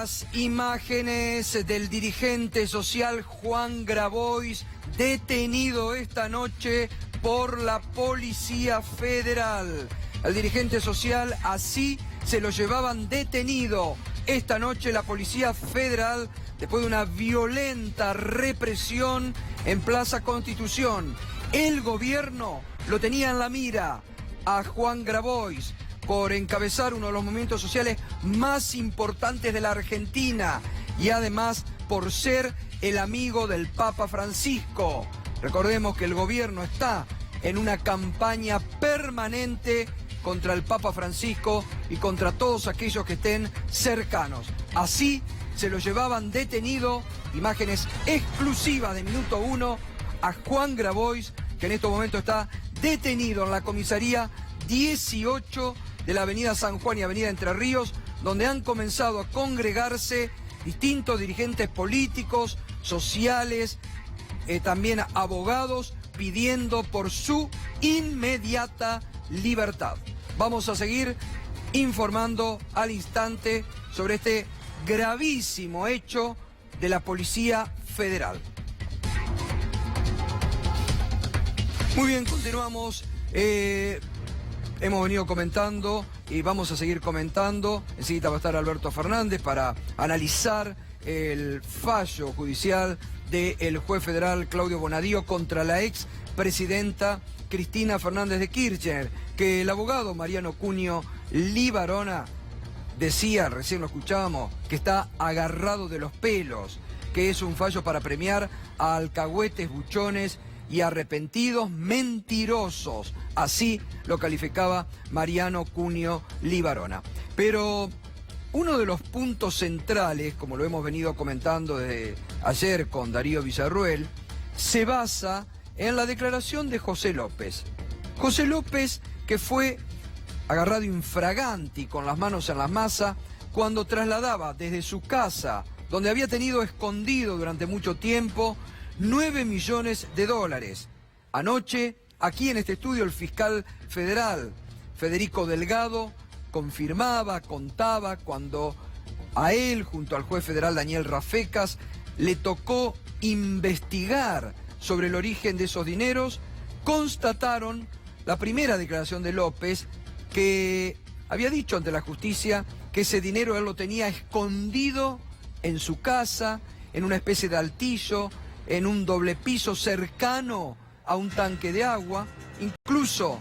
las imágenes del dirigente social Juan Grabois, detenido esta noche por la Policía Federal. Al dirigente social así se lo llevaban detenido esta noche la Policía Federal después de una violenta represión en Plaza Constitución. El gobierno lo tenía en la mira a Juan Grabois por encabezar uno de los movimientos sociales más importantes de la Argentina y además por ser el amigo del Papa Francisco. Recordemos que el gobierno está en una campaña permanente contra el Papa Francisco y contra todos aquellos que estén cercanos. Así se lo llevaban detenido, imágenes exclusivas de Minuto 1, a Juan Grabois, que en estos momentos está detenido en la comisaría 18 de la avenida San Juan y avenida Entre Ríos, donde han comenzado a congregarse distintos dirigentes políticos, sociales, también abogados, pidiendo por su inmediata libertad. Vamos a seguir informando al instante sobre este gravísimo hecho de la Policía Federal. Muy bien, continuamos. Hemos venido comentando y vamos a seguir comentando. Enseguida va a estar Alberto Fernández para analizar el fallo judicial del juez federal Claudio Bonadío contra la ex presidenta Cristina Fernández de Kirchner, que el abogado Mariano Cunio Libarona decía, recién lo escuchábamos, que está agarrado de los pelos, que es un fallo para premiar a alcahuetes, buchones y arrepentidos mentirosos. Así lo calificaba Mariano Cunio Libarona. Pero uno de los puntos centrales, como lo hemos venido comentando desde ayer con Darío Villarruel, se basa en la declaración de José López. José López, que fue agarrado infraganti con las manos en la masa cuando trasladaba desde su casa, donde había tenido escondido durante mucho tiempo, 9 millones de dólares. Anoche, aquí en este estudio, el fiscal federal Federico Delgado confirmaba, contaba cuando a él, junto al juez federal Daniel Rafecas, le tocó investigar sobre el origen de esos dineros. Constataron la primera declaración de López, que había dicho ante la justicia que ese dinero él lo tenía escondido en su casa, en una especie de altillo, en un doble piso cercano a un tanque de agua. Incluso,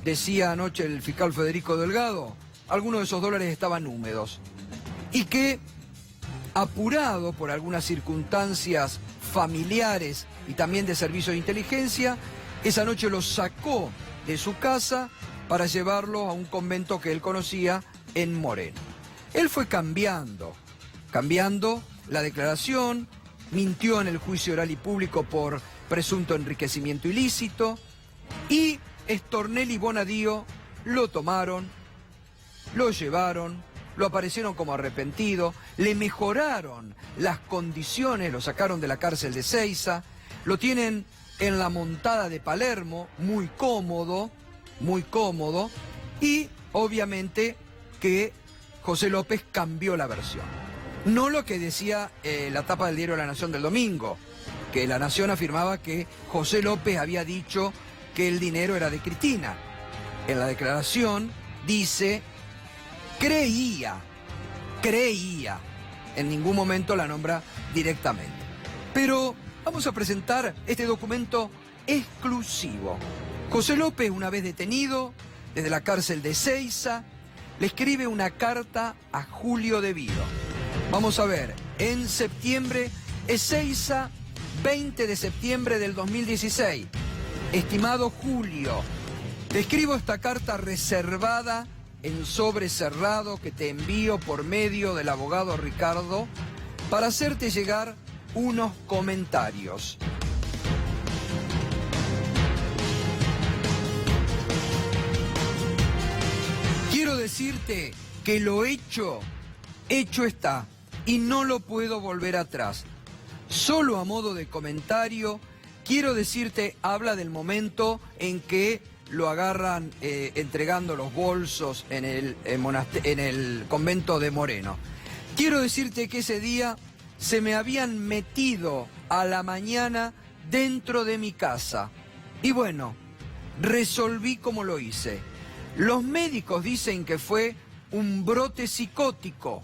decía anoche el fiscal Federico Delgado, algunos de esos dólares estaban húmedos. Y que, apurado por algunas circunstancias familiares y también de servicio de inteligencia, esa noche los sacó de su casa para llevarlo a un convento que él conocía en Moreno. Él fue cambiando la declaración, mintió en el juicio oral y público por presunto enriquecimiento ilícito y Stornelli y Bonadío lo tomaron, lo llevaron, lo aparecieron como arrepentido, le mejoraron las condiciones, lo sacaron de la cárcel de Ezeiza, lo tienen en la Montada de Palermo, muy cómodo, y obviamente que José López cambió la versión. No lo que decía la tapa del diario La Nación del domingo, que La Nación afirmaba que José López había dicho que el dinero era de Cristina. En la declaración dice, creía, en ningún momento la nombra directamente. Pero vamos a presentar este documento exclusivo. José López, una vez detenido desde la cárcel de Ezeiza, le escribe una carta a Julio De Vido. Vamos a ver, en septiembre, Ezeiza, 20 de septiembre del 2016. Estimado Julio, te escribo esta carta reservada en sobre cerrado que te envío por medio del abogado Ricardo para hacerte llegar unos comentarios. Quiero decirte que lo hecho está y no lo puedo volver atrás. Solo a modo de comentario, quiero decirte, habla del momento en que lo agarran entregando los bolsos en el convento de Moreno. Quiero decirte que ese día se me habían metido a la mañana dentro de mi casa. Y bueno, resolví como lo hice. Los médicos dicen que fue un brote psicótico.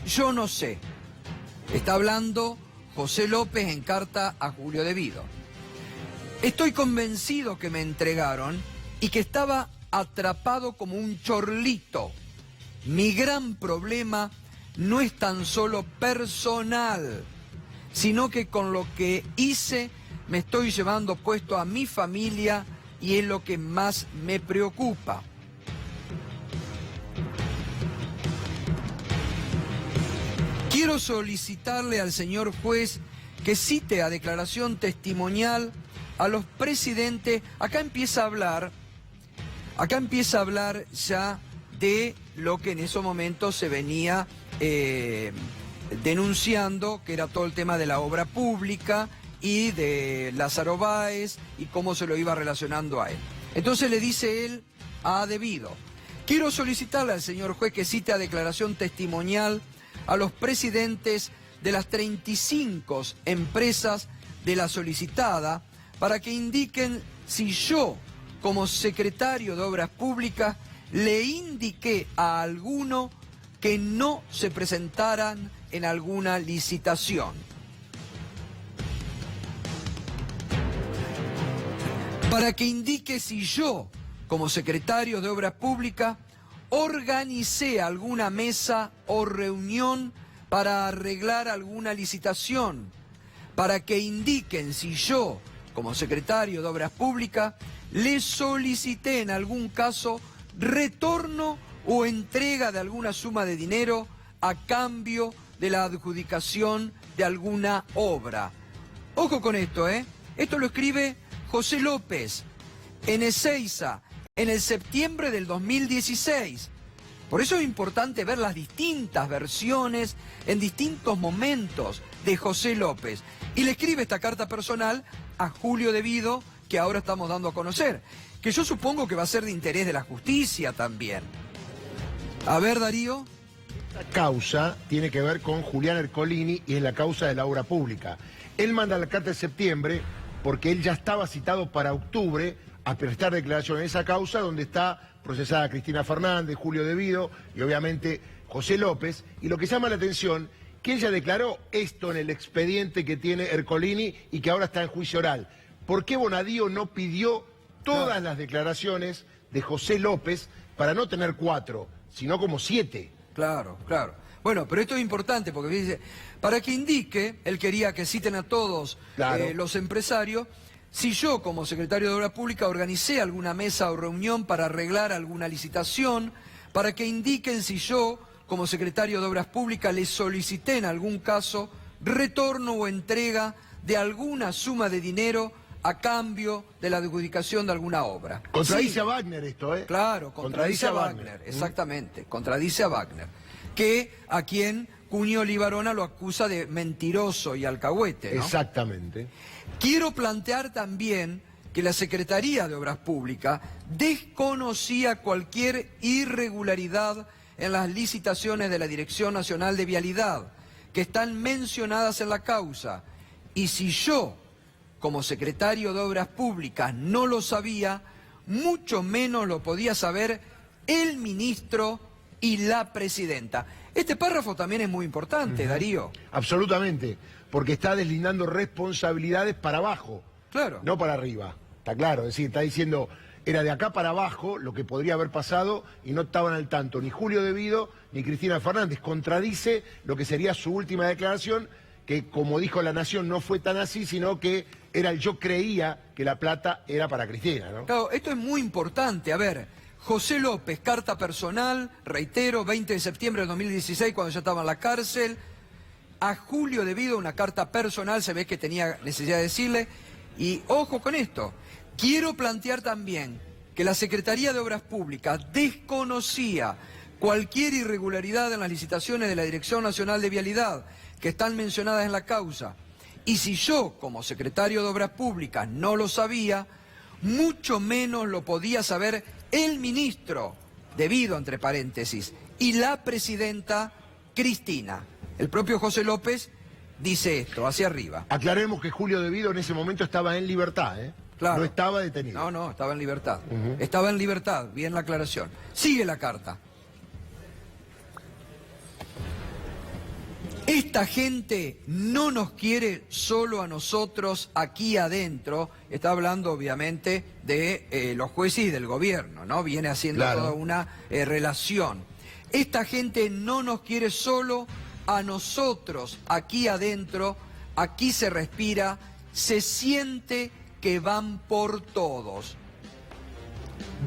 Yo no sé. Está hablando José López en carta a Julio De Vido. Estoy convencido que me entregaron y que estaba atrapado como un chorlito. Mi gran problema no es tan solo personal, sino que con lo que hice me estoy llevando puesto a mi familia y es lo que más me preocupa. Quiero solicitarle al señor juez que cite a declaración testimonial a los presidentes. Acá empieza a hablar ya de lo que en esos momentos se venía denunciando, que era todo el tema de la obra pública y de Lázaro Báez y cómo se lo iba relacionando a él. Entonces le dice él a De Vido: quiero solicitarle al señor juez que cite a declaración testimonial a los presidentes de las 35 empresas de la solicitada para que indiquen si yo, como secretario de Obras Públicas, le indiqué a alguno que no se presentaran en alguna licitación. Para que indique si yo, como secretario de Obras Públicas, organicé alguna mesa o reunión para arreglar alguna licitación. Para que indiquen si yo, como secretario de Obras Públicas, le solicité en algún caso retorno o entrega de alguna suma de dinero a cambio de la adjudicación de alguna obra. Ojo con esto, ¿eh? Esto lo escribe José López en Ezeiza, en el septiembre del 2016. Por eso es importante ver las distintas versiones en distintos momentos de José López. Y le escribe esta carta personal a Julio De Vido, que ahora estamos dando a conocer, que yo supongo que va a ser de interés de la justicia también. A ver, Darío. La causa tiene que ver con Julián Ercolini y es la causa de la obra pública. Él manda la carta de septiembre porque él ya estaba citado para octubre a prestar declaración en esa causa donde está procesada Cristina Fernández, Julio De Vido y obviamente José López. Y lo que llama la atención, que ella declaró esto en el expediente que tiene Ercolini y que ahora está en juicio oral. ¿Por qué Bonadío no pidió todas las declaraciones de José López para no tener 4, sino como 7? Claro, claro. Bueno, pero esto es importante porque dice, para que indique, él quería que citen a todos los empresarios, si yo como secretario de Obras Públicas organicé alguna mesa o reunión para arreglar alguna licitación, para que indiquen si yo como secretario de Obras Públicas le solicité en algún caso retorno o entrega de alguna suma de dinero a cambio de la adjudicación de alguna obra. Contradice a Wagner esto, ¿eh? Claro, contradice a Wagner, exactamente, contradice a Wagner, que a quien Cunio Libarona lo acusa de mentiroso y alcahuete, ¿no? Exactamente. Quiero plantear también que la Secretaría de Obras Públicas desconocía cualquier irregularidad en las licitaciones de la Dirección Nacional de Vialidad, que están mencionadas en la causa, y si yo, como secretario de Obras Públicas, no lo sabía, mucho menos lo podía saber el ministro y la presidenta. Este párrafo también es muy importante, Darío. Absolutamente, porque está deslindando responsabilidades para abajo, Claro. no para arriba. Está claro, es decir, está diciendo, era de acá para abajo lo que podría haber pasado y no estaban al tanto ni Julio De Vido ni Cristina Fernández. Contradice lo que sería su última declaración, que como dijo La Nación no fue tan así, sino que era el yo creía que la plata era para Cristina, ¿no? Claro, esto es muy importante. A ver, José López, carta personal, reitero, 20 de septiembre de 2016, cuando ya estaba en la cárcel. A Julio De Vido, una carta personal, se ve que tenía necesidad de decirle. Y ojo con esto, quiero plantear también que la Secretaría de Obras Públicas desconocía cualquier irregularidad en las licitaciones de la Dirección Nacional de Vialidad que están mencionadas en la causa. Y si yo, como secretario de Obras Públicas, no lo sabía, mucho menos lo podía saber el ministro, De Vido, entre paréntesis, y la presidenta Cristina. El propio José López dice esto, hacia arriba. Aclaremos que Julio De Vido en ese momento estaba en libertad, ¿eh? Claro. No estaba detenido. No, estaba en libertad. Estaba en libertad, bien la aclaración. Sigue la carta. Esta gente no nos quiere solo a nosotros aquí adentro. Está hablando obviamente de los jueces y del gobierno, ¿no? Viene haciendo toda una relación. Esta gente no nos quiere solo a nosotros aquí adentro. Aquí se respira, se siente que van por todos.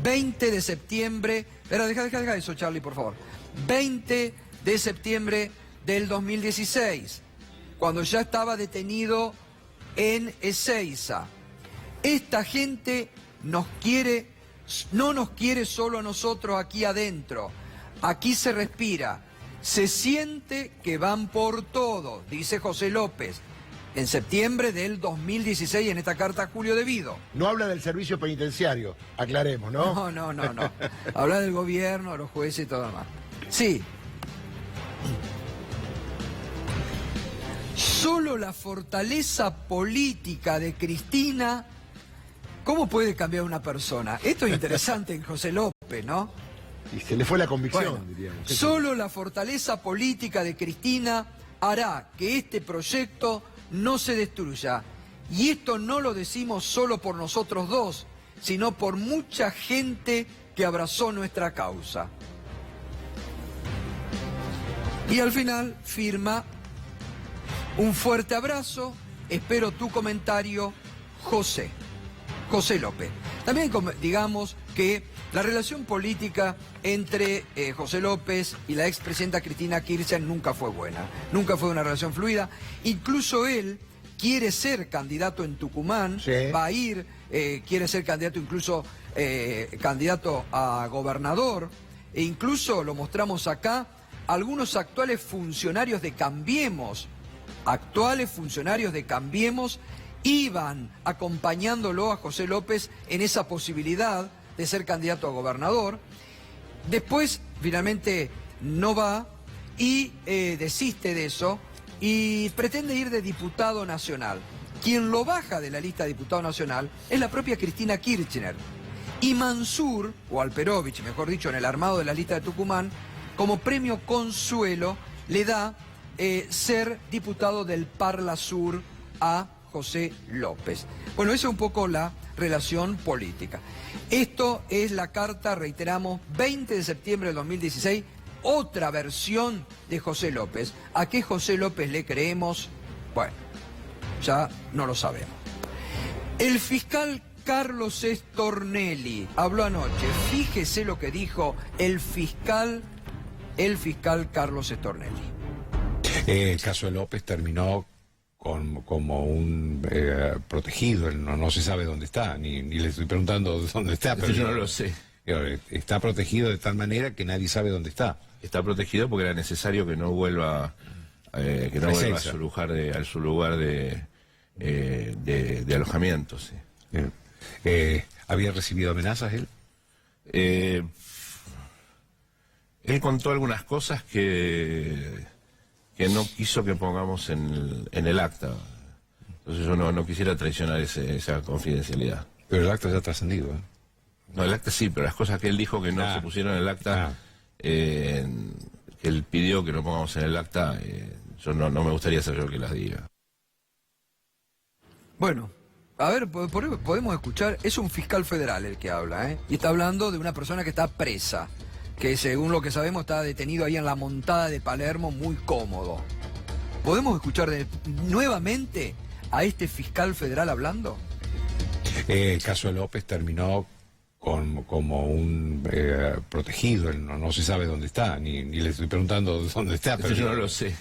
20 de septiembre... Espera, deja eso, Charlie, por favor. 20 de septiembre del 2016, cuando ya estaba detenido en Ezeiza. Esta gente no nos quiere solo a nosotros aquí adentro. Aquí se respira, se siente que van por todo, dice José López, en septiembre del 2016 en esta carta a Julio De Vido. No habla del servicio penitenciario, aclaremos, ¿no? No. Habla del gobierno, de los jueces y todo lo demás. Sí. Solo la fortaleza política de Cristina, ¿cómo puede cambiar una persona? Esto es interesante en José López, ¿no? Y se le fue la convicción, Bueno, diríamos. solo la fortaleza política de Cristina hará que este proyecto no se destruya. Y esto no lo decimos solo por nosotros dos, sino por mucha gente que abrazó nuestra causa. Y al final firma: un fuerte abrazo, espero tu comentario, José López. También digamos que la relación política entre José López y la expresidenta Cristina Kirchner nunca fue buena, nunca fue una relación fluida. Incluso él quiere ser candidato en Tucumán, va a ir, quiere ser candidato incluso candidato a gobernador, e incluso lo mostramos acá, algunos actuales funcionarios de Cambiemos, iban acompañándolo a José López en esa posibilidad de ser candidato a gobernador. Después, finalmente, no va y desiste de eso y pretende ir de diputado nacional. Quien lo baja de la lista de diputado nacional es la propia Cristina Kirchner. Y Mansur, o Alperovich, mejor dicho, en el armado de la lista de Tucumán, como premio consuelo, le da ser diputado del Parla Sur a José López. Bueno, esa es un poco la relación política. Esto es la carta, reiteramos, 20 de septiembre del 2016, otra versión de José López. ¿A qué José López le creemos? Bueno, ya no lo sabemos. El fiscal Carlos Stornelli habló anoche. Fíjese lo que dijo el fiscal Carlos Stornelli. El caso de López terminó como un protegido, no se sabe dónde está, ni le estoy preguntando dónde está, pero yo no lo sé. Está protegido de tal manera que nadie sabe dónde está. Está protegido porque era necesario que no vuelva a su lugar de alojamiento. Sí. ¿Había recibido amenazas él? Él contó algunas cosas que no quiso que pongamos en el acta. Entonces yo no quisiera traicionar esa confidencialidad. Pero el acta ya ha trascendido, ¿eh? No, el acta sí, pero las cosas que él dijo que no se pusieron en el acta, que él pidió que no pongamos en el acta, yo no me gustaría ser yo el que las diga. Bueno, a ver, podemos escuchar, es un fiscal federal el que habla, ¿eh? Y está hablando de una persona que está presa, que según lo que sabemos está detenido ahí en la Montada de Palermo, muy cómodo. ¿Podemos escuchar nuevamente a este fiscal federal hablando? El caso de López terminó como un protegido, no se sabe dónde está, ni le estoy preguntando dónde está, pero yo no lo sé.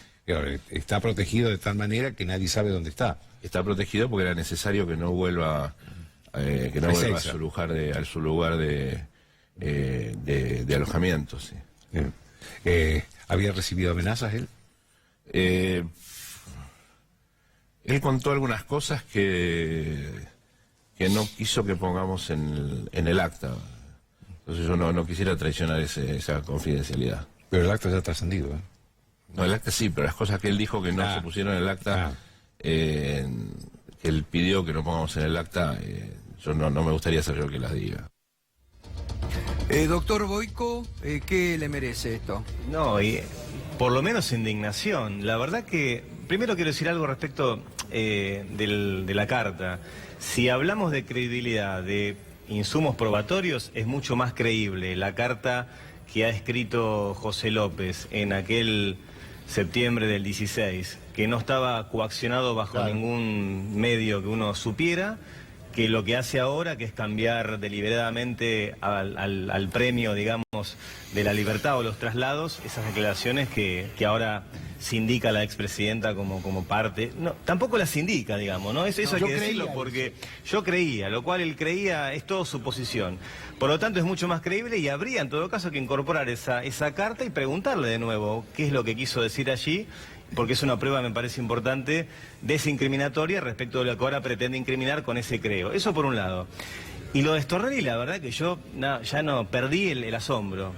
Está protegido de tal manera que nadie sabe dónde está. Está protegido porque era necesario que no vuelva a su lugar de alojamiento. Sí. ¿Había recibido amenazas él? Él contó algunas cosas que no quiso que pongamos en el acta. Entonces yo no quisiera traicionar esa confidencialidad. Pero el acta ya ha trascendido, ¿eh? No, el acta sí, pero las cosas que él dijo que no se pusieron en el acta, que él pidió que no pongamos en el acta, yo no me gustaría ser yo el que las diga. Doctor Boyko, ¿qué le merece esto? No, y por lo menos indignación. La verdad que, primero quiero decir algo respecto de la carta. Si hablamos de credibilidad, de insumos probatorios, es mucho más creíble la carta que ha escrito José López en aquel septiembre del 16, que no estaba coaccionado bajo ningún medio que uno supiera, que lo que hace ahora, que es cambiar deliberadamente al premio, digamos, de la libertad o los traslados, esas declaraciones que ahora se indica la expresidenta como parte. No, tampoco las indica, digamos, ¿no? Eso hay que decirlo, porque yo creía, lo cual él creía es todo suposición. Por lo tanto, es mucho más creíble y habría, en todo caso, que incorporar esa carta y preguntarle de nuevo qué es lo que quiso decir allí, porque es una prueba, me parece importante, desincriminatoria respecto de lo que ahora pretende incriminar con ese creo. Eso por un lado. Y lo de Stornelli, la verdad que yo ya no perdí el asombro,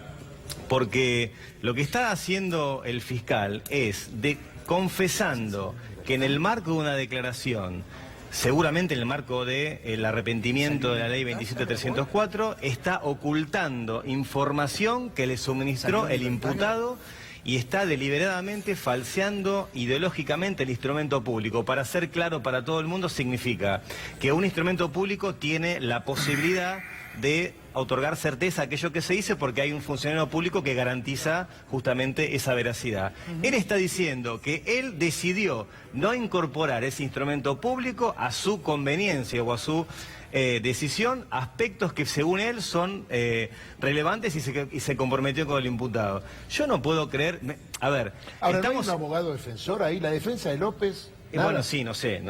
porque lo que está haciendo el fiscal es confesando que en el marco de una declaración, seguramente en el marco del arrepentimiento de la ley 27304, está ocultando información que le suministró el imputado y está deliberadamente falseando ideológicamente el instrumento público. Para ser claro para todo el mundo, significa que un instrumento público tiene la posibilidad de otorgar certeza a aquello que se dice porque hay un funcionario público que garantiza justamente esa veracidad. Él está diciendo que él decidió no incorporar ese instrumento público a su conveniencia o a su decisión, aspectos que según él son relevantes y se comprometió con el imputado. Yo no puedo creer... A ver, ahora, ¿no hay un abogado defensor ahí? La defensa de López... Bueno, sí, no sé,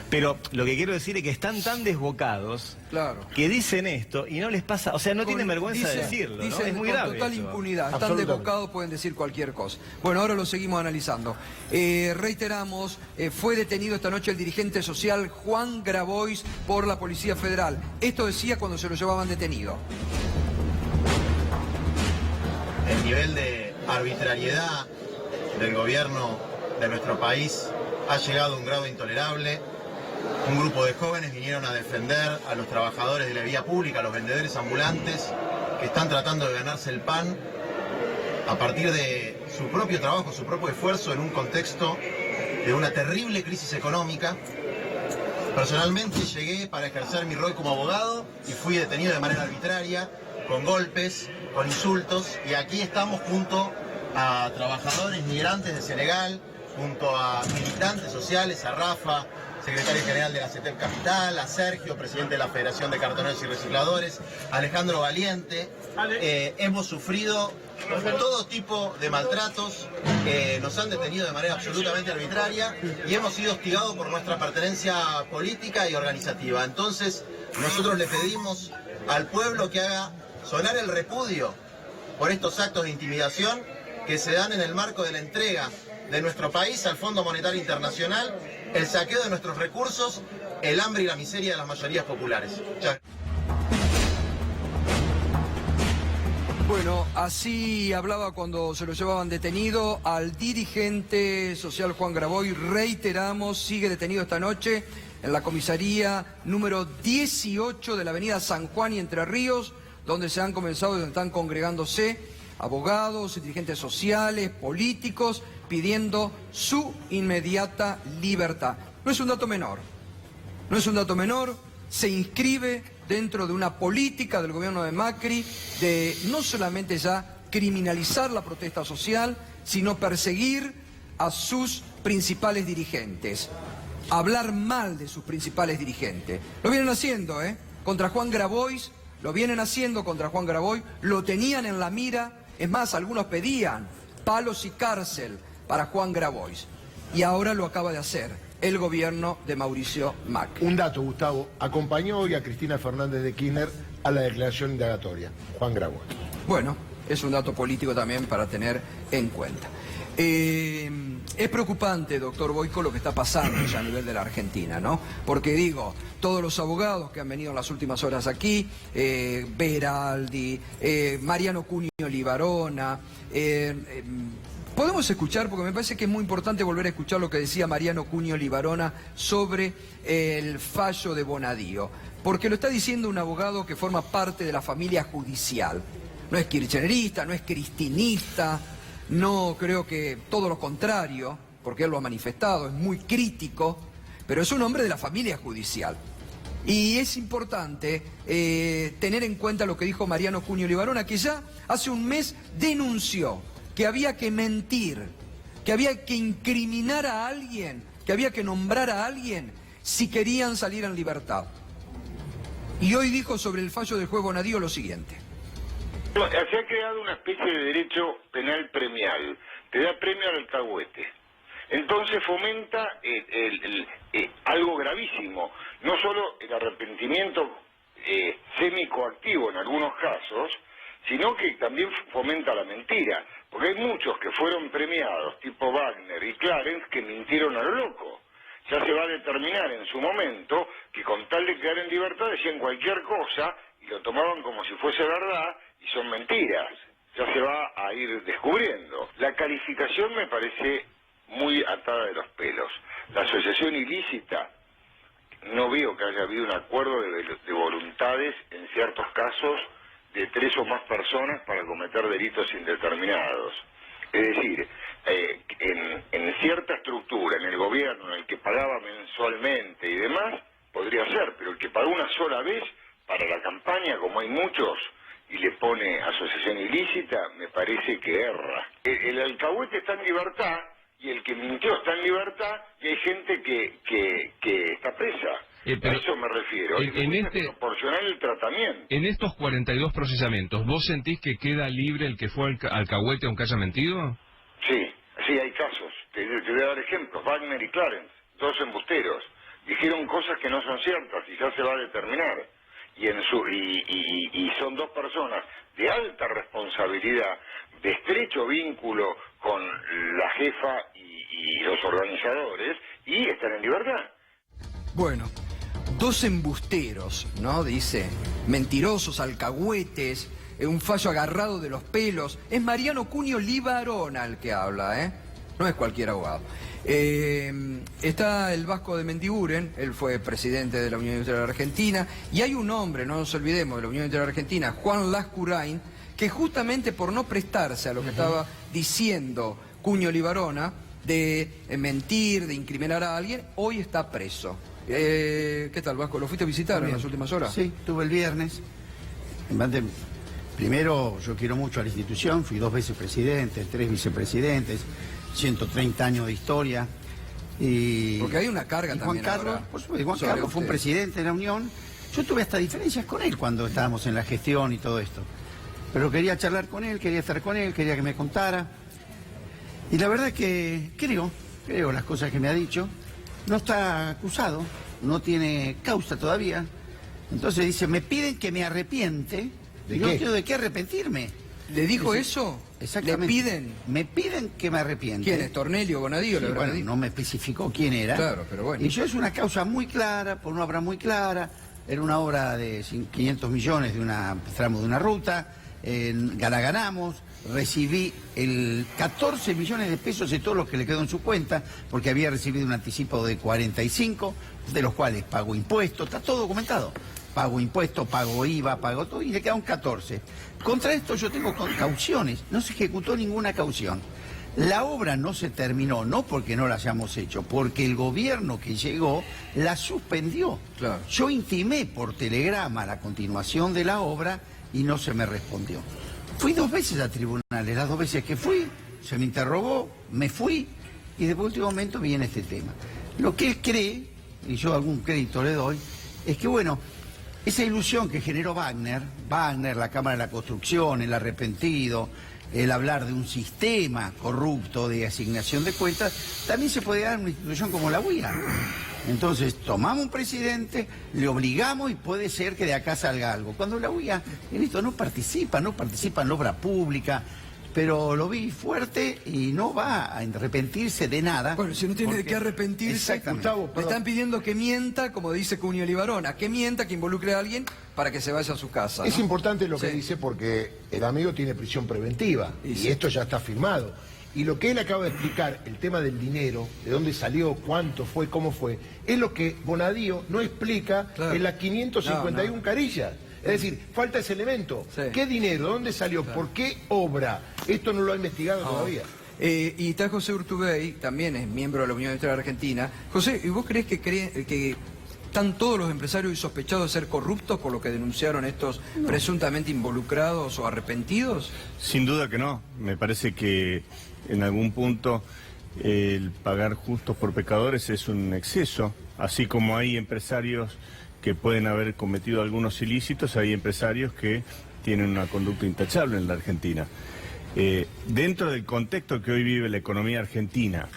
pero lo que quiero decir es que están tan desbocados que dicen esto y no les pasa, o sea, no tienen vergüenza de decirlo, ¿no? Es muy grave. Con total impunidad, están desbocados, pueden decir cualquier cosa. Bueno, ahora lo seguimos analizando. Reiteramos, fue detenido esta noche el dirigente social Juan Grabois por la Policía Federal. Esto decía cuando se lo llevaban detenido. El nivel de arbitrariedad del gobierno de nuestro país ha llegado a un grado intolerable. Un grupo de jóvenes vinieron a defender a los trabajadores de la vía pública, a los vendedores ambulantes, que están tratando de ganarse el pan a partir de su propio trabajo, su propio esfuerzo en un contexto de una terrible crisis económica. Personalmente llegué para ejercer mi rol como abogado y fui detenido de manera arbitraria, con golpes, con insultos, y aquí estamos junto a trabajadores migrantes de Senegal, junto a militantes sociales, a Rafa, secretario general de la CETEP Capital, a Sergio, presidente de la Federación de Cartoneros y Recicladores, a Alejandro Valiente. Hemos sufrido todo tipo de maltratos, nos han detenido de manera absolutamente arbitraria y hemos sido hostigados por nuestra pertenencia política y organizativa. Entonces, nosotros le pedimos al pueblo que haga sonar el repudio por estos actos de intimidación que se dan en el marco de la entrega de nuestro país al Fondo Monetario Internacional, el saqueo de nuestros recursos, el hambre y la miseria de las mayorías populares. Bueno, así hablaba cuando se lo llevaban detenido al dirigente social Juan Grabois. Reiteramos, sigue detenido esta noche en la comisaría número 18 de la avenida San Juan y Entre Ríos, donde se han comenzado y donde están congregándose abogados, dirigentes sociales, políticos, pidiendo su inmediata libertad. No es un dato menor, no es un dato menor, se inscribe dentro de una política del gobierno de Macri de no solamente ya criminalizar la protesta social, sino perseguir a sus principales dirigentes, hablar mal de sus principales dirigentes. Lo vienen haciendo, contra Juan Grabois, lo vienen haciendo contra Juan Grabois, lo tenían en la mira, es más, algunos pedían palos y cárcel para Juan Grabois. Y ahora lo acaba de hacer el gobierno de Mauricio Macri. Un dato, Gustavo, acompañó hoy a Cristina Fernández de Kirchner a la declaración indagatoria, Juan Grabois. Bueno, es un dato político también para tener en cuenta. Es preocupante, doctor Boyko, lo que está pasando ya a nivel de la Argentina, ¿no? Porque digo, todos los abogados que han venido en las últimas horas aquí, Beraldi, Mariano Cunio Libarona, Podemos escuchar, porque me parece que es muy importante volver a escuchar lo que decía Mariano Cuño Libarona sobre el fallo de Bonadío, porque lo está diciendo un abogado que forma parte de la familia judicial. No es kirchnerista, no es cristinista, no creo que todo lo contrario, porque él lo ha manifestado, es muy crítico, pero es un hombre de la familia judicial. Y es importante tener en cuenta lo que dijo Mariano Cuño Libarona, que ya hace un mes denunció que había que mentir, que había que incriminar a alguien, que había que nombrar a alguien si querían salir en libertad. Y hoy dijo sobre el fallo del juez Bonadío lo siguiente. Se ha creado una especie de derecho penal premial, te da premio al alcahuete. Entonces fomenta algo gravísimo, no solo el arrepentimiento semicoactivo en algunos casos, sino que también fomenta la mentira, porque hay muchos que fueron premiados, tipo Wagner y Clarence, que mintieron a lo loco. Ya se va a determinar en su momento que con tal de quedar en libertad decían cualquier cosa y lo tomaban como si fuese verdad y son mentiras. Ya se va a ir descubriendo. La calificación me parece muy atada de los pelos. La asociación ilícita, no veo que haya habido un acuerdo de voluntades en ciertos casos de 3 o más personas para cometer delitos indeterminados. Es decir, en cierta estructura, en el gobierno, en el que pagaba mensualmente y demás, podría ser, pero el que pagó una sola vez para la campaña, como hay muchos, y le pone asociación ilícita, me parece que erra. El alcahuete está en libertad, y el que mintió está en libertad, y hay gente que está presa. A eso me refiero. Es proporcional el tratamiento. En estos 42 procesamientos, ¿vos sentís que queda libre el que fue alcahuete aunque haya mentido? Sí, hay casos. Te voy a dar ejemplos. Wagner y Clarence, 2 embusteros, dijeron cosas que no son ciertas y ya se va a determinar. Y son 2 personas de alta responsabilidad, de estrecho vínculo con la jefa y los organizadores, y están en libertad. Bueno, 2 embusteros, ¿no? Dice, mentirosos, alcahuetes, un fallo agarrado de los pelos. Es Mariano Cuño Libarona el que habla, ¿eh? No es cualquier abogado. Está el Vasco de Mendiguren, él fue presidente de la Unión Industrial Argentina, y hay un hombre, no nos olvidemos, de la Unión Industrial Argentina, Juan Lascurain, que justamente por no prestarse a lo que estaba diciendo Cuño Libarona, de mentir, de incriminar a alguien, hoy está preso. ¿Qué tal, Vasco? ¿Lo fuiste a visitar en las últimas horas? Sí, estuve el viernes. Primero, yo quiero mucho a la institución, fui 2 veces presidente, 3 vicepresidentes, 130 años de historia. Porque hay una carga también. Juan Carlos, por supuesto, Juan Carlos fue un presidente de la Unión. Yo tuve hasta diferencias con él cuando estábamos en la gestión y todo esto. Pero quería charlar con él, quería estar con él, quería que me contara. Y la verdad que creo las cosas que me ha dicho. No está acusado, no tiene causa todavía. Entonces dice, me piden que me arrepiente. ¿De y qué? no tengo de qué arrepentirme. ¿Le dijo eso? Exactamente. ¿Le piden? Me piden que me arrepiente. ¿Quién es? ¿Tornelio Bonadío? Sí, bueno, no me especificó quién era. Claro, pero bueno. Y yo es una causa muy clara, por una obra muy clara. Era una obra de 500 millones de tramo de una ruta. La ganamos. Recibí 14 millones de pesos de todo lo que le quedó en su cuenta, porque había recibido un anticipo de 45, de los cuales pago impuestos, está todo documentado. Pago impuestos, pago IVA, pago todo, y le quedaron 14. Contra esto yo tengo cauciones, no se ejecutó ninguna caución. La obra no se terminó, no porque no la hayamos hecho, porque el gobierno que llegó la suspendió. Claro. Yo intimé por telegrama la continuación de la obra y no se me respondió. Fui 2 veces a tribunales, las 2 veces que fui, se me interrogó, me fui y de último momento viene este tema. Lo que él cree, y yo algún crédito le doy, es que bueno, esa ilusión que generó Wagner, la Cámara de la Construcción, el arrepentido, el hablar de un sistema corrupto de asignación de cuentas, también se puede dar en una institución como la UIA. Entonces tomamos un presidente, le obligamos y puede ser que de acá salga algo. Cuando la UIA en esto no participa en la obra pública, pero lo vi fuerte y no va a arrepentirse de nada. Bueno, si no tiene de qué arrepentirse, Gustavo, le están pidiendo que mienta, como dice Cuño Libarona, que mienta, que involucre a alguien para que se vaya a su casa, ¿no? Es importante lo que Sí. dice porque el amigo tiene prisión preventiva y sí. esto ya está firmado. Y lo que él acaba de explicar, el tema del dinero, de dónde salió, cuánto fue, cómo fue, es lo que Bonadío no explica en las 551 carillas. Es decir, falta ese elemento. Sí. ¿Qué dinero? ¿Dónde salió? ¿Por qué obra? Esto no lo ha investigado todavía. Y está José Urtubey, también es miembro de la Unión Industrial Argentina. José, ¿y vos creés que están todos los empresarios sospechados de ser corruptos por lo que denunciaron estos presuntamente involucrados o arrepentidos? Sin duda que no. Me parece que en algún punto el pagar justos por pecadores es un exceso, así como hay empresarios que pueden haber cometido algunos ilícitos, hay empresarios que tienen una conducta intachable en la Argentina. Dentro del contexto que hoy vive la economía argentina,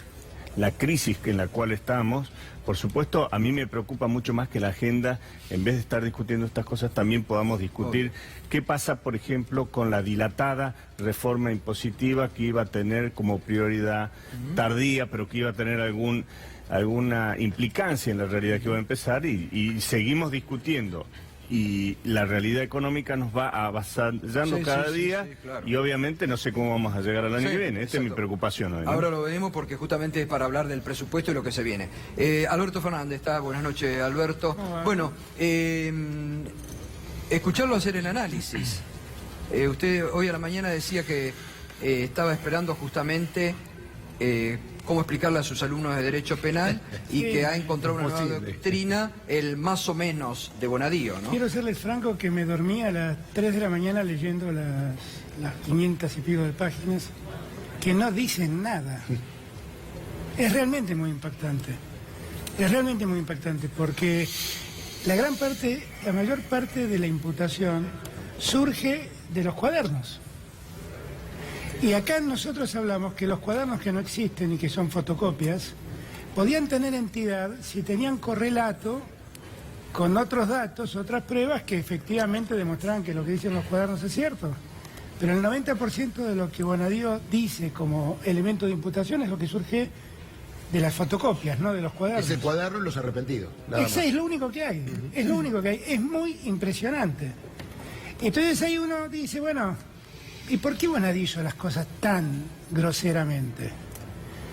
la crisis en la cual estamos, por supuesto, a mí me preocupa mucho más que la agenda, en vez de estar discutiendo estas cosas, también podamos discutir qué pasa, por ejemplo, con la dilatada reforma impositiva que iba a tener como prioridad tardía, pero que iba a tener alguna implicancia en la realidad que iba a empezar, y seguimos discutiendo. Y la realidad económica nos va avasallando cada día, claro. Y obviamente no sé cómo vamos a llegar al año que viene. Esta exacto. es mi preocupación hoy, ¿no? Ahora lo veremos porque justamente es para hablar del presupuesto y lo que se viene. Alberto Fernández está. Buenas noches, Alberto. Bueno, escucharlo hacer el análisis. Usted hoy a la mañana decía que estaba esperando justamente cómo explicarle a sus alumnos de Derecho Penal y que ha encontrado una nueva doctrina, el más o menos de Bonadío, ¿no? Quiero serles franco que me dormí a las 3 de la mañana leyendo las 500 y pico de páginas que no dicen nada. Es realmente muy impactante. Es realmente muy impactante porque la mayor parte de la imputación surge de los cuadernos. Y acá nosotros hablamos que los cuadernos que no existen y que son fotocopias podían tener entidad si tenían correlato con otros datos, otras pruebas que efectivamente demostraban que lo que dicen los cuadernos es cierto. Pero el 90% de lo que Bonadío dice como elemento de imputación es lo que surge de las fotocopias, no de los cuadernos. Es el cuaderno y los arrepentidos. Es lo único que hay, es lo único que hay. Es muy impresionante. Entonces ahí uno dice, bueno, ¿y por qué Bonadío hizo las cosas tan groseramente?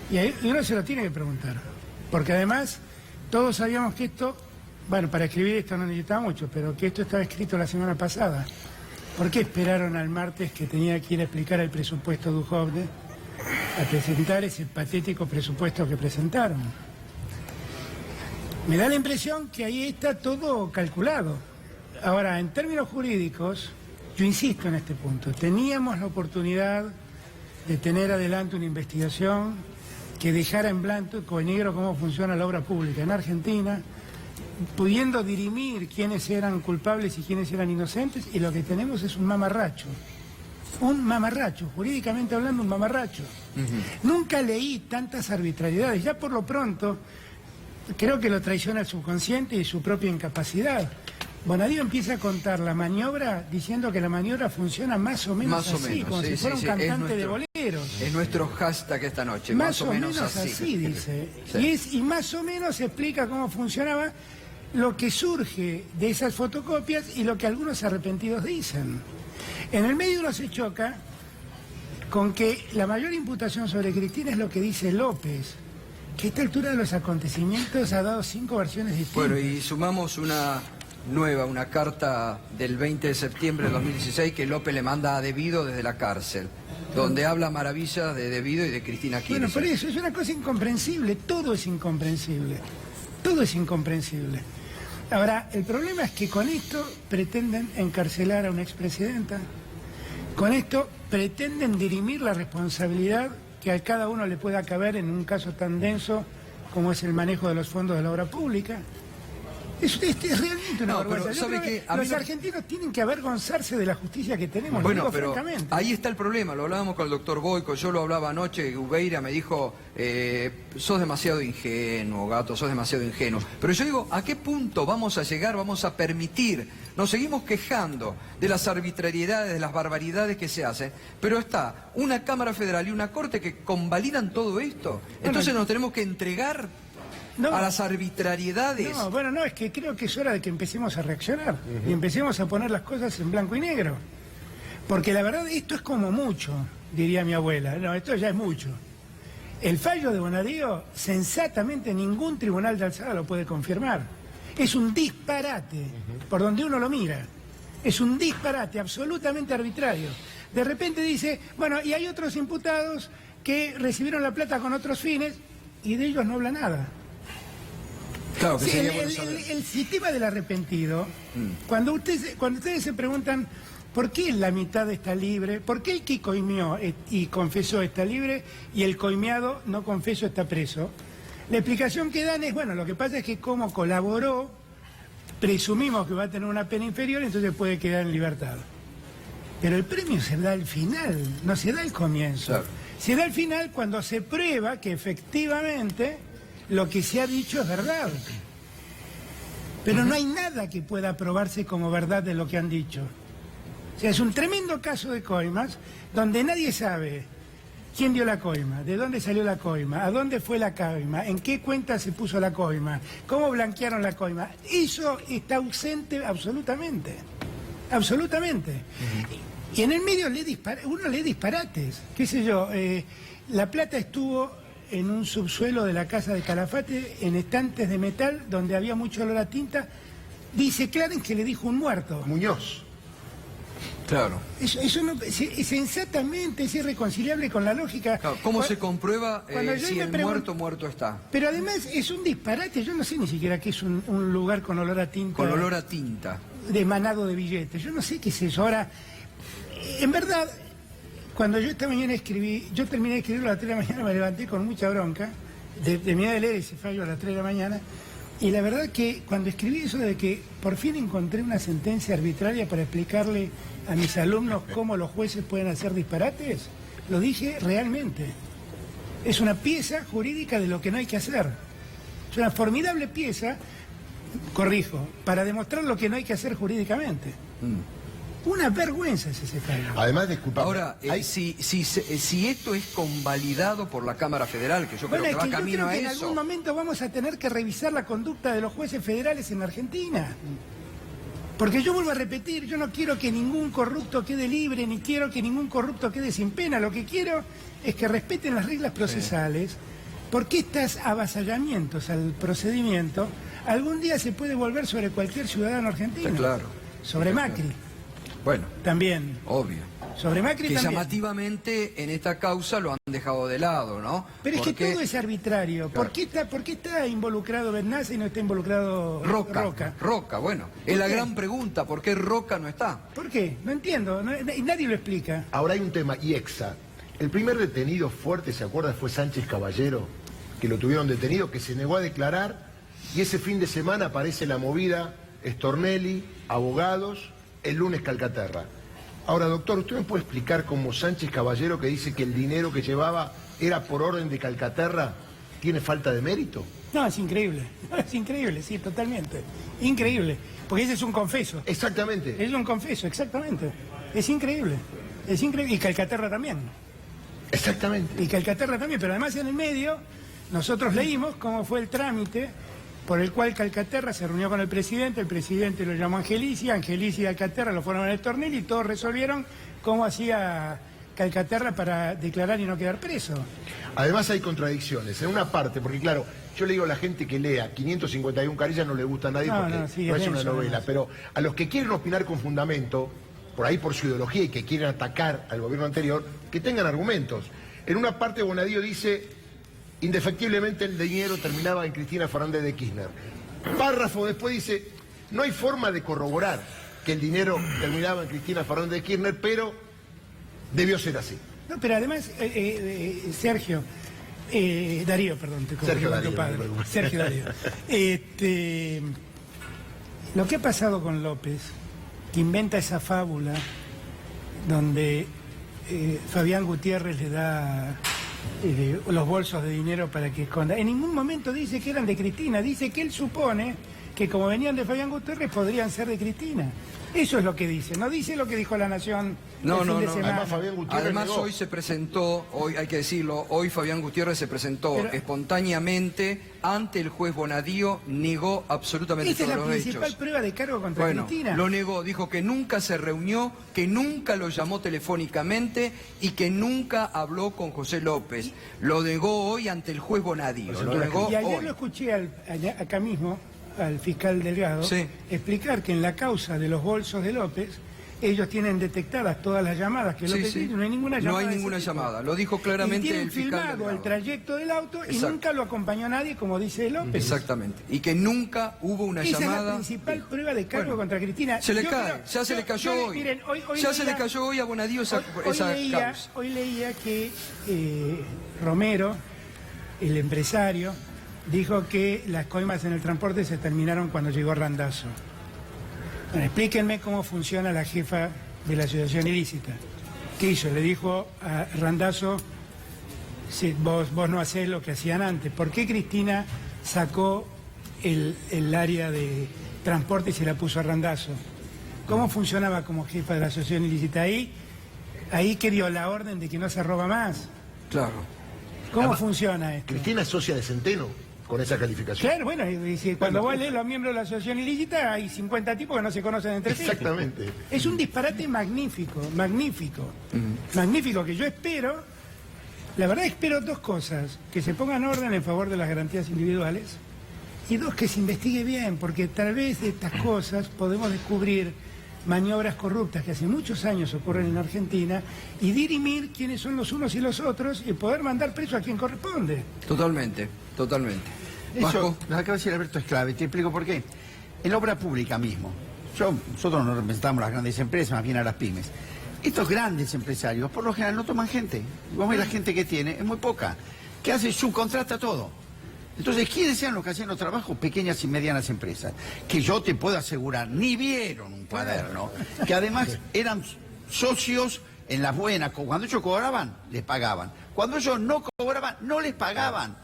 Y ahí uno se lo tiene que preguntar. Porque además, todos sabíamos que esto, bueno, para escribir esto no necesitaba mucho, pero que esto estaba escrito la semana pasada. ¿Por qué esperaron al martes que tenía que ir a explicar el presupuesto Duhovne a presentar ese patético presupuesto que presentaron? Me da la impresión que ahí está todo calculado. Ahora, en términos jurídicos, yo insisto en este punto, teníamos la oportunidad de tener adelante una investigación que dejara en blanco y negro cómo funciona la obra pública en Argentina, pudiendo dirimir quiénes eran culpables y quiénes eran inocentes, y lo que tenemos es un mamarracho, jurídicamente hablando un mamarracho. Nunca leí tantas arbitrariedades, ya por lo pronto creo que lo traiciona el subconsciente y su propia incapacidad. Bonadío empieza a contar la maniobra diciendo que la maniobra funciona más o menos así, como si fuera un cantante de boleros. Es nuestro hashtag esta noche, más o menos así dice. Sí. Y más o menos explica cómo funcionaba lo que surge de esas fotocopias y lo que algunos arrepentidos dicen. En el medio uno se choca con que la mayor imputación sobre Cristina es lo que dice López, que a esta altura de los acontecimientos ha dado 5 versiones distintas. Bueno, y sumamos una carta del 20 de septiembre de 2016 que López le manda a Devido desde la cárcel, donde habla maravillas de Devido y de Cristina Kirchner. Bueno, por eso es una cosa incomprensible, todo es incomprensible, todo es incomprensible. Ahora, el problema es que con esto pretenden encarcelar a una expresidenta, con esto pretenden dirimir la responsabilidad que a cada uno le pueda caber en un caso tan denso como es el manejo de los fondos de la obra pública. Es realmente una vergüenza. Yo creo que los argentinos tienen que avergonzarse de la justicia que tenemos, bueno, digo pero francamente. Ahí está el problema, lo hablábamos con el doctor Boyko, yo lo hablaba anoche, Ubeira me dijo, sos demasiado ingenuo, Gato, sos demasiado ingenuo. Pero yo digo, ¿a qué punto vamos a llegar, vamos a permitir? Nos seguimos quejando de las arbitrariedades, de las barbaridades que se hacen, pero está una Cámara Federal y una Corte que convalidan todo esto. Entonces nos tenemos que entregar a las arbitrariedades. No, es que creo que es hora de que empecemos a reaccionar y empecemos a poner las cosas en blanco y negro. Porque la verdad esto es como mucho. diría mi abuela. No, esto ya es mucho. El fallo de Bonadío, sensatamente ningún tribunal de alzada lo puede confirmar. Es un disparate, por donde uno lo mira. Es un disparate absolutamente arbitrario. De repente dice, bueno, y hay otros imputados que recibieron la plata con otros fines y de ellos no habla nada. Claro, que Sí, sería bueno saber. el sistema del arrepentido, cuando ustedes se preguntan por qué la mitad está libre, por qué el que coimió y confesó está libre y el coimeado no confesó está preso, la explicación que dan es, bueno, lo que pasa es que como colaboró, presumimos que va a tener una pena inferior, entonces puede quedar en libertad. Pero el premio se da al final, no se da al comienzo. Claro. Se da al final cuando se prueba que efectivamente lo que se ha dicho es verdad. Pero no hay nada que pueda probarse como verdad de lo que han dicho. O sea, es un tremendo caso de coimas donde nadie sabe quién dio la coima, de dónde salió la coima, a dónde fue la coima, en qué cuenta se puso la coima, cómo blanquearon la coima. Eso está ausente absolutamente. Absolutamente. Y en el medio uno lee disparates. Qué sé yo, la plata estuvo en un subsuelo de la casa de Calafate, en estantes de metal, donde había mucho olor a tinta. Dice Clarence que le dijo un muerto. Muñoz. Claro. Eso no, sensatamente es irreconciliable con la lógica. Claro, ¿cómo se comprueba cuando yo si me el pregunto- muerto está? Pero además es un disparate, yo no sé ni siquiera qué es un lugar con olor a tinta. Con olor a tinta. De manado de billetes, yo no sé qué es eso. Ahora, en verdad, cuando yo esta mañana escribí, yo terminé de escribirlo a las 3 de la mañana, me levanté con mucha bronca, terminé de leer ese fallo a las 3 de la mañana, y la verdad que cuando escribí eso de que por fin encontré una sentencia arbitraria para explicarle a mis alumnos cómo los jueces pueden hacer disparates, lo dije realmente. Es una pieza jurídica de lo que no hay que hacer. Es una formidable pieza, corrijo, para demostrar lo que no hay que hacer jurídicamente. Una vergüenza es ese fallo. Además, disculpa. Ahora, si esto es convalidado por la Cámara Federal, que yo creo Bueno, que es va que yo camino creo a que en eso. algún momento vamos a tener que revisar la conducta de los jueces federales en Argentina. Porque yo vuelvo a repetir, yo no quiero que ningún corrupto quede libre, ni quiero que ningún corrupto quede sin pena. Lo que quiero es que respeten las reglas procesales, porque estos avasallamientos al procedimiento algún día se puede volver sobre cualquier ciudadano argentino. Está claro. Sobre Está Macri, Bueno, también. obvio. Sobre Macri Que también. llamativamente en esta causa lo han dejado de lado, ¿no? Pero es que Porque todo es arbitrario. Claro. ¿Por qué está involucrado Bernaza y no está involucrado Roca, bueno. Es la gran pregunta, ¿por qué Roca no está? ¿Por qué? No entiendo. Y nadie lo explica. Ahora hay un tema, IEXA. El primer detenido fuerte, ¿se acuerda? Fue Sánchez Caballero, que lo tuvieron detenido, que se negó a declarar, y ese fin de semana aparece la movida Stornelli, abogados, el lunes Calcaterra. Ahora, doctor, ¿usted me puede explicar cómo Sánchez Caballero, que dice que el dinero que llevaba era por orden de Calcaterra, tiene falta de mérito? No, es increíble. Es increíble, sí, totalmente. Increíble. Porque ese es un confeso. Exactamente. Es un confeso, exactamente. Es increíble. Es increíble. Y Calcaterra también. Exactamente. Y Calcaterra también. Pero además en el medio, nosotros leímos cómo fue el trámite por el cual Calcaterra se reunió con el presidente lo llamó Angelici y Calcaterra lo fueron a Stornelli y todos resolvieron cómo hacía Calcaterra para declarar y no quedar preso. Además hay contradicciones. En una parte, porque claro, yo le digo a la gente que lea 551 carillas no le gusta a nadie No, porque no, sí, no es es una denso, novela, además. pero a los que quieren opinar con fundamento, por ahí por su ideología y que quieren atacar al gobierno anterior, que tengan argumentos. En una parte Bonadío dice, indefectiblemente el dinero terminaba en Cristina Fernández de Kirchner. Párrafo después dice, no hay forma de corroborar que el dinero terminaba en Cristina Fernández de Kirchner, pero debió ser así. No, pero además, Darío, perdón, te Sergio confundí con tu Darío, padre. no me preocupes. Sergio Darío. Lo que ha pasado con López, que inventa esa fábula donde Fabián Gutiérrez le da los bolsos de dinero para que esconda. En ningún momento dice que eran de Cristina, dice que él supone que como venían de Fabián Gutiérrez podrían ser de Cristina. Eso es lo que dice, no dice lo que dijo La Nación el fin de semana. Además, Fabián Gutiérrez Además negó. hoy se presentó, hoy hay que decirlo, hoy Fabián Gutiérrez se presentó espontáneamente ante el juez Bonadío, negó absolutamente Esta es todos la los principal hechos. prueba de cargo contra Bueno, Cristina. lo negó, dijo que nunca se reunió, que nunca lo llamó telefónicamente y que nunca habló con José López. Lo negó hoy ante el juez Bonadío. Lo negó Y ayer hoy. lo escuché acá mismo, al fiscal Delgado, Sí. explicar que en la causa de los bolsos de López, ellos tienen detectadas todas las llamadas que Sí, López sí. hizo, no hay ninguna llamada. No hay de ese ninguna tipo. llamada, lo dijo claramente y tienen el fiscal filmado Delgado. el trayecto del auto y Exacto. nunca lo acompañó nadie, como dice López. Exactamente. Y que nunca hubo una Esa llamada. es la principal prueba de cargo Bueno, contra Cristina. Se le Yo cae, creo- ya se le cayó yo- hoy. miren, hoy Ya se le leía- cayó hoy a Bonadío esa Hoy causa. leía que Romero, el empresario, dijo que las coimas en el transporte se terminaron cuando llegó Randazzo. Bueno, explíquenme cómo funciona la jefa de la asociación ilícita. ¿Qué hizo? Le dijo a Randazzo, sí, vos no hacés lo que hacían antes. ¿Por qué Cristina sacó el área de transporte y se la puso a Randazzo? ¿Cómo funcionaba como jefa de la asociación ilícita? Ahí que dio la orden de que no se roba más. Claro. ¿Cómo Además, funciona esto? Cristina es socia de Centeno con esa calificación. Claro, bueno, y si cuando vos lees los miembros de la asociación ilícita hay 50 tipos que no se conocen entre sí. Exactamente. Es un disparate magnífico, magnífico. Magnífico que yo espero, la verdad espero dos cosas, que se pongan orden en favor de las garantías individuales y dos, que se investigue bien, porque tal vez de estas cosas podemos descubrir maniobras corruptas que hace muchos años ocurren en Argentina y dirimir quiénes son los unos y los otros y poder mandar preso a quien corresponde. Totalmente, totalmente. Eso, Vasco. lo que acaba de decir Alberto es clave, te explico por qué. En la obra pública mismo, nosotros no representamos las grandes empresas, más bien a las pymes. Estos grandes empresarios, por lo general, no toman gente. Vos ves la gente que tiene, es muy poca. Que hace subcontrata todo. Entonces, ¿quiénes sean los que hacían los trabajos? Pequeñas y medianas empresas. Que yo te puedo asegurar, ni vieron un cuaderno. Que además eran socios en las buenas. Cuando ellos cobraban, les pagaban. Cuando ellos no cobraban, no les pagaban.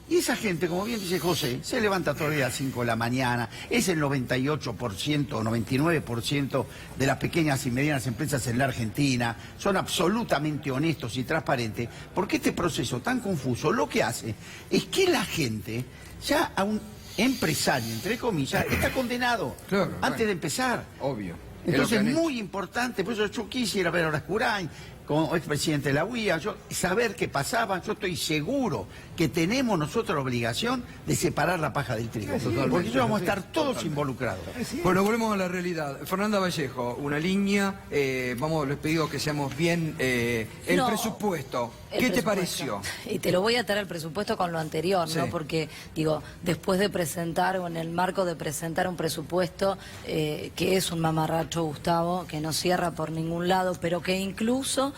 Y esa gente, como bien dice José, se levanta todavía a las 5 de la mañana, es el 98% o 99% de las pequeñas y medianas empresas en la Argentina, son absolutamente honestos y transparentes, porque este proceso tan confuso lo que hace es que la gente, ya a un empresario, entre comillas, está condenado Claro, antes bueno. de empezar. Obvio. Entonces Es lo es que han muy importante, por eso yo quisiera ver a Urascurain como expresidente de la UIA, saber qué pasaba. Yo estoy seguro que tenemos nosotros la obligación de separar la paja del trigo, porque ya vamos a estar todos involucrados. Bueno, volvemos a la realidad. Fernanda Vallejo, una línea, les pedimos que seamos bien, el No, presupuesto. el ¿Qué te presupuesto. pareció? Y te lo voy a atar al presupuesto con lo anterior, ¿no? Sí. Porque, digo, después de presentar, o en el marco de presentar un presupuesto que es un mamarracho, Gustavo, que no cierra por ningún lado, pero que incluso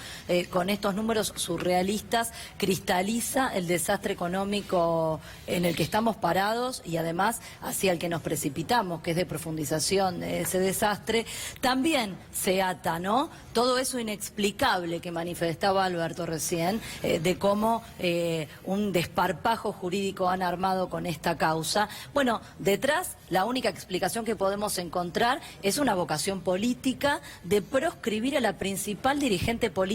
con estos números surrealistas cristaliza el desastre económico en el que estamos parados y además hacia el que nos precipitamos, que es de profundización de ese desastre, también se ata, ¿no? Todo eso inexplicable que manifestaba Alberto recién, de cómo un desparpajo jurídico han armado con esta causa. Bueno, detrás la única explicación que podemos encontrar es una vocación política de proscribir a la principal dirigente política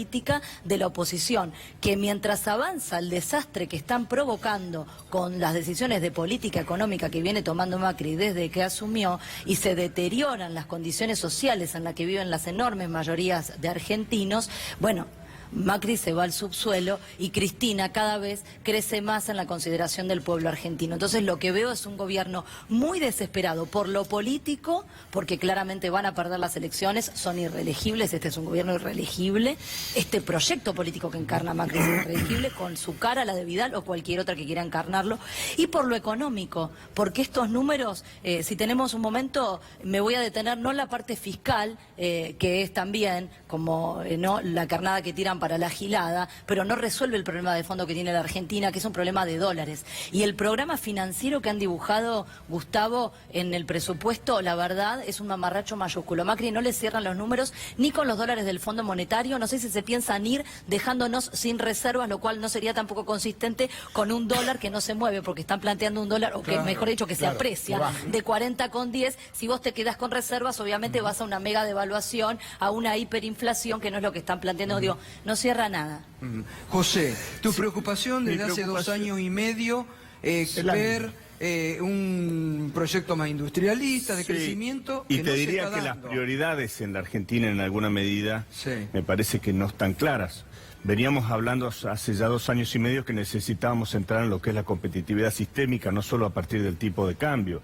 de la oposición, que mientras avanza el desastre que están provocando con las decisiones de política económica que viene tomando Macri desde que asumió y se deterioran las condiciones sociales en las que viven las enormes mayorías de argentinos, bueno, Macri se va al subsuelo y Cristina cada vez crece más en la consideración del pueblo argentino. Entonces lo que veo es un gobierno muy desesperado por lo político, porque claramente van a perder las elecciones, son irreelegibles, este es un gobierno irreelegible, este proyecto político que encarna Macri es irreelegible, con su cara, la de Vidal o cualquier otra que quiera encarnarlo, y por lo económico, porque estos números, si tenemos un momento, me voy a detener no en la parte fiscal, que es también como no la carnada que tiran para para la gilada, pero no resuelve el problema de fondo que tiene la Argentina, que es un problema de dólares. Y el programa financiero que han dibujado, Gustavo, en el presupuesto, la verdad, es un mamarracho mayúsculo. Macri no le cierran los números ni con los dólares del Fondo Monetario. No sé si se piensan ir dejándonos sin reservas, lo cual no sería tampoco consistente con un dólar que no se mueve, porque están planteando un dólar, o que mejor dicho, que se aprecia, de 40,10. Si vos te quedás con reservas, obviamente vas a una mega devaluación, a una hiperinflación, que no es lo que están planteando. Digo, no cierra nada. José, tu preocupación desde hace 2 años y medio es ver un proyecto más industrialista, de crecimiento. Y que te no diría se está que las dando. prioridades en la Argentina, en alguna medida, me parece que no están claras. Veníamos hablando hace ya 2 años y medio que necesitábamos entrar en lo que es la competitividad sistémica, no solo a partir del tipo de cambio.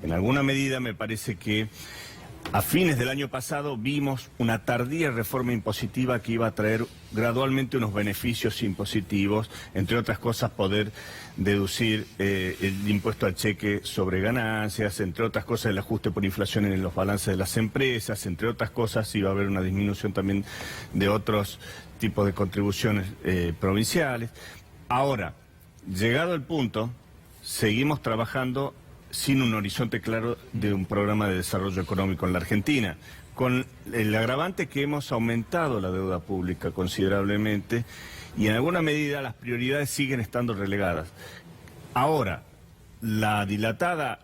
En alguna medida me parece que a fines del año pasado vimos una tardía reforma impositiva que iba a traer gradualmente unos beneficios impositivos, entre otras cosas poder deducir el impuesto al cheque sobre ganancias, entre otras cosas el ajuste por inflación en los balances de las empresas, entre otras cosas iba a haber una disminución también de otros tipos de contribuciones provinciales. Ahora, llegado el punto, seguimos trabajando sin un horizonte claro de un programa de desarrollo económico en la Argentina, con el agravante que hemos aumentado la deuda pública considerablemente y en alguna medida las prioridades siguen estando relegadas. Ahora, la dilatada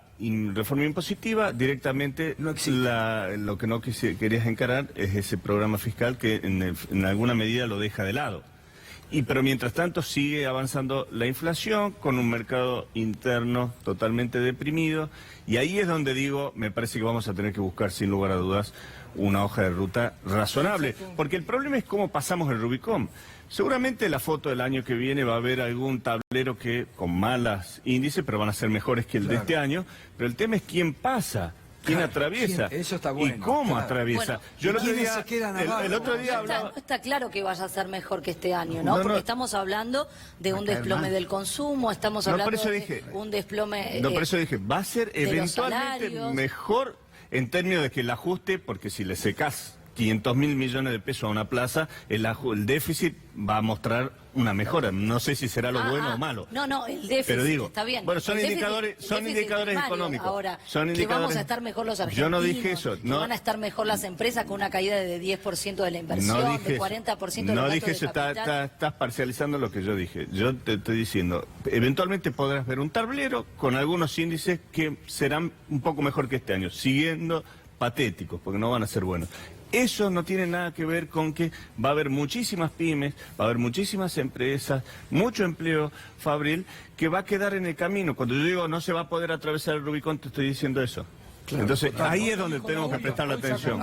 reforma impositiva directamente lo que no querías encarar es ese programa fiscal que en alguna medida lo deja de lado. Pero mientras tanto sigue avanzando la inflación con un mercado interno totalmente deprimido y ahí es donde digo, me parece que vamos a tener que buscar sin lugar a dudas una hoja de ruta razonable, porque el problema es cómo pasamos el Rubicón. Seguramente la foto del año que viene va a haber algún tablero que con malas índices, pero van a ser mejores que el de este año, pero el tema es quién pasa. ¿Quién atraviesa? Eso está bueno. ¿Y cómo atraviesa? Bueno, yo el otro ¿quiénes día, se quedan abajo? el otro día No hablaba... está claro que vaya a ser mejor que este año, ¿no? Porque estamos hablando de un desplome del consumo, estamos hablando de un desplome por eso dije, va a ser de los eventualmente salarios. mejor en términos de que el ajuste, porque si le secás 500.000 millones de pesos a una plaza, el déficit va a mostrar una mejora. No sé si será lo bueno o malo. No, el déficit pero digo, está bien. Bueno, son El indicadores, déficit, son indicadores primario. económicos. Ahora, son que indicadores... vamos a estar mejor los argentinos. Yo no dije eso. Que van a estar mejor las empresas con una caída de 10% de la inversión, de 40% de no los dije gastos eso, de capital. estás parcializando lo que yo dije. Yo te estoy diciendo, eventualmente podrás ver un tablero con algunos índices que serán un poco mejor que este año, siguiendo patéticos, porque no van a ser buenos. Eso no tiene nada que ver con que va a haber muchísimas pymes, va a haber muchísimas empresas, mucho empleo fabril que va a quedar en el camino. Cuando yo digo no se va a poder atravesar el Rubicón, te estoy diciendo eso. Claro, entonces, ahí es donde tenemos que prestar la atención.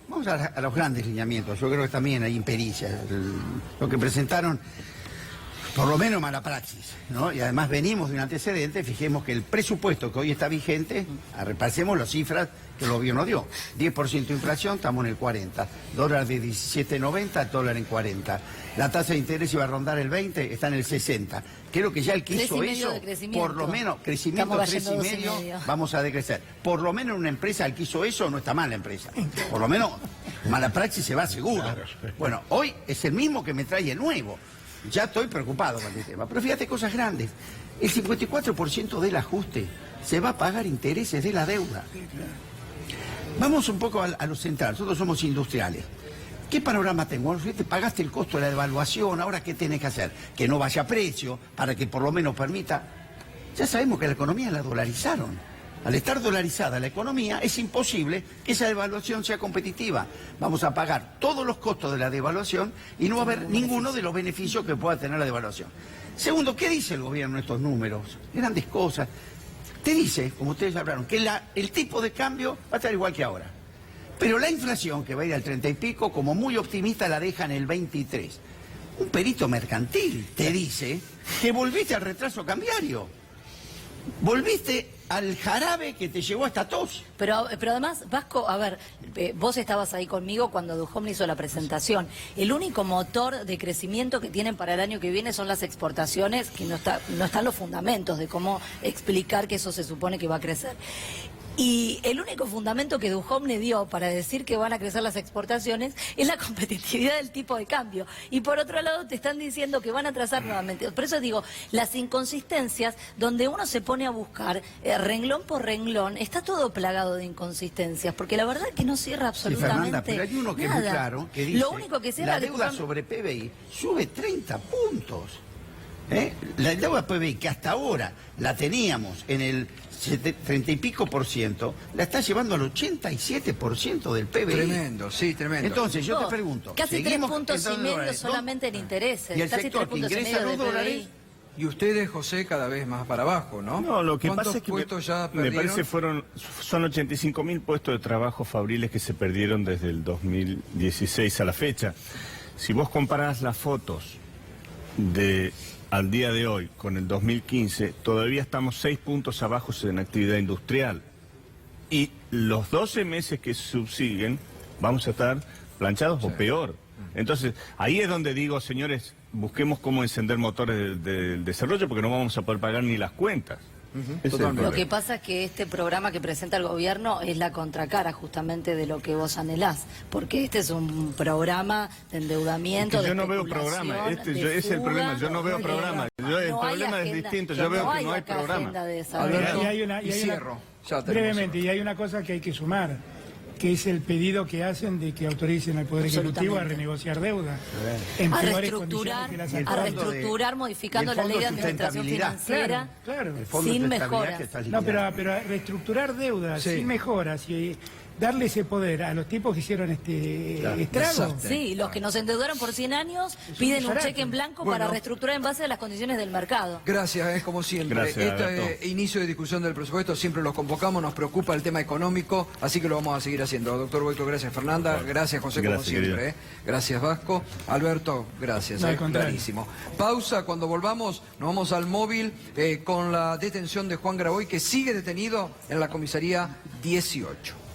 Vamos a los grandes lineamientos. Yo creo que también hay impericia. Lo que presentaron, por lo menos mala praxis, ¿no? Y además venimos de un antecedente, fijemos que el presupuesto que hoy está vigente, repasemos las cifras que el gobierno dio. 10% de inflación, estamos en el 40. Dólar de 17.90, dólar en 40. La tasa de interés iba a rondar el 20, está en el 60. Creo que ya el que hizo eso, por lo menos, crecimiento 3,5, vamos a decrecer. Por lo menos una empresa, el que hizo eso, no está mal la empresa. Por lo menos, mala praxis se va seguro. Bueno, hoy es el mismo que me trae el nuevo. Ya estoy preocupado con el tema. Pero fíjate cosas grandes. El 54% del ajuste se va a pagar intereses de la deuda. Vamos un poco a lo central. Nosotros somos industriales. ¿Qué panorama tengo? Bueno, fíjate, pagaste el costo de la devaluación, ahora ¿qué tenés que hacer? Que no vaya a precio, para que por lo menos permita... Ya sabemos que la economía la dolarizaron. Al estar dolarizada la economía, es imposible que esa devaluación sea competitiva. Vamos a pagar todos los costos de la devaluación y no va a haber ninguno de los beneficios que pueda tener la devaluación. Segundo, ¿qué dice el gobierno en estos números? Grandes cosas. Te dice, como ustedes hablaron, que el tipo de cambio va a estar igual que ahora. Pero la inflación, que va a ir al 30 y pico, como muy optimista, la deja en el 23. Un perito mercantil te dice que volviste al retraso cambiario. Volviste al jarabe que te llevó hasta tos. Pero además, Vasco, a ver, vos estabas ahí conmigo cuando Duhomne hizo la presentación. El único motor de crecimiento que tienen para el año que viene son las exportaciones, que no están los fundamentos de cómo explicar que eso se supone que va a crecer. Y el único fundamento que Duhovne dio para decir que van a crecer las exportaciones es la competitividad del tipo de cambio. Y por otro lado te están diciendo que van a trazar nuevamente. Por eso digo, las inconsistencias, donde uno se pone a buscar renglón por renglón, está todo plagado de inconsistencias, porque la verdad es que no cierra absolutamente Fernanda, pero hay uno que es nada. muy claro, que dice, lo único que cierra la deuda sobre PBI sube 30 puntos. La deuda PBI, que hasta ahora la teníamos en el 30 y pico %, la está llevando al 87% del PBI. Tremendo, sí, tremendo. Entonces yo te pregunto, casi 3,5 puntos dólares, solamente en intereses. ¿Y el casi sector 3,5 que ingresa los del dólares? PBI. Y ustedes, José, cada vez más para abajo, ¿no? No, lo que ¿Cuántos pasa es que puestos ya me perdieron? parece son 85.000 puestos de trabajo fabriles que se perdieron desde el 2016 a la fecha. Si vos comparás las fotos al día de hoy con el 2015, todavía estamos 6 puntos abajo en actividad industrial. Y los 12 meses que subsiguen vamos a estar planchados o peor. Entonces, ahí es donde digo, señores, busquemos cómo encender motores del desarrollo porque no vamos a poder pagar ni las cuentas. Lo que pasa es que este programa que presenta el gobierno es la contracara justamente de lo que vos anhelás, porque este es un programa de endeudamiento, yo de no veo especulación, programa, de es el fuga. problema, yo no veo programa. El problema es distinto, yo veo que no hay programa. Y hay una, brevemente, y hay una cosa que hay que sumar, que es el pedido que hacen de que autoricen al Poder Ejecutivo a renegociar deuda. En A peores reestructurar, condiciones que las actuales. modificando la ley de administración financiera, Claro. sin mejoras. No, pero reestructurar deudas sin mejoras y darle ese poder a los tipos que hicieron este estrago. Sí, los que nos endeudaron por 100 años piden un cheque en blanco para reestructurar en base a las condiciones del mercado. Gracias, como siempre. Gracias, Este inicio de discusión del presupuesto siempre los convocamos, nos preocupa el tema económico, así que lo vamos a seguir haciendo. Doctor Boito, gracias Fernanda, gracias José, como siempre. Gracias Vasco. Alberto, gracias, clarísimo. Pausa, cuando volvamos nos vamos al móvil con la detención de Juan Graboy, que sigue detenido en la comisaría 18.